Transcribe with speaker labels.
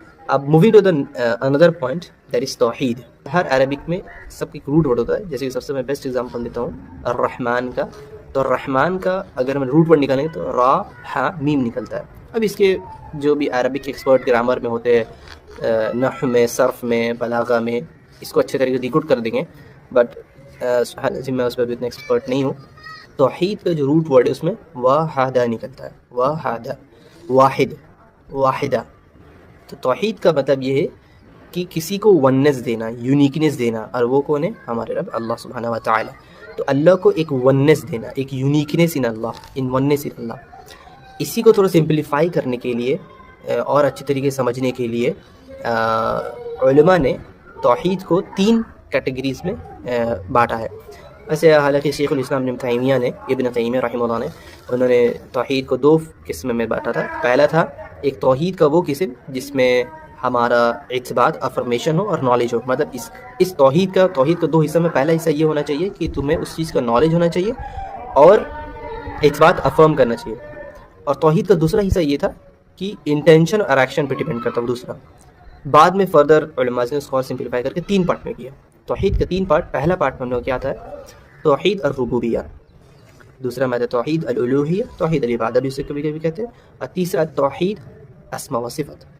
Speaker 1: اب moving to the اندر point that is tawheed. ہر عربک میں سب کا ایک روٹ ورڈ ہوتا ہے. جیسے کہ سب سے میں بیسٹ ایگزامپل دیتا ہوں الرحمن کا. تو الرحمن کا اگر ہم روٹ ورڈ نکالیں گے تو را ہا میم نکلتا ہے. اب اس کے جو بھی عربک ایکسپرٹ گرامر میں ہوتے ہیں، نحو میں، صرف میں، بلاغہ میں، اس کو اچھے طریقے سے ڈیکوڈ کر دیں گے. بٹ میں اس پہ بھی اتنا ایکسپرٹ نہیں ہوں. توحید کا جو روٹ ورڈ ہے اس میں واحدہ نکلتا ہے. واحدہ، واحد، واحدہ. تو توحید کا مطلب یہ ہے کہ کسی کو وننس دینا، یونیکنس دینا، اور وہ کون ہے؟ ہمارے رب اللہ سبحانہ و تعالی. تو اللہ کو ایک وننس دینا، ایک یونیکنس ان اللہ، ان وننس ان اللہ. اسی کو تھوڑا سمپلیفائی کرنے کے لیے اور اچھے طریقے سے سمجھنے کے لیے علماء نے توحید کو 3 کیٹیگریز میں بانٹا ہے. ویسے حالانکہ شیخ الاسلام ابن تیمیہ رحمہ اللہ نے انہوں نے توحید کو 2 قسم میں بانٹا تھا. پہلا تھا ایک توحید کا وہ قسم جس میں ہمارا اثبات، افرمیشن ہو اور نالج ہو. مطلب اس توحید کا 2 حصہ میں پہلا حصہ یہ ہونا چاہیے کہ تمہیں اس چیز کا نالج ہونا چاہیے اور اثبات افرم کرنا چاہیے. اور توحید کا دوسرا حصہ یہ تھا کہ انٹینشن اور ایکشن پہ ڈیپینڈ کرتا ہے دوسرا. بعد میں فردر علماء نے اس کو اور سمپلیفائی کر کے 3 پارٹ میں کیا. توحید کا 3 پارٹ. پہلا پارٹ میں ہم نے کیا تھا؟ توحید الربوبیہ. دوسرا میں توحید الالوہیہ، توحید العبادہ بھی اسے کبھی کبھی کہتے ہیں. اور تیسرا توحید اسماء و صفات.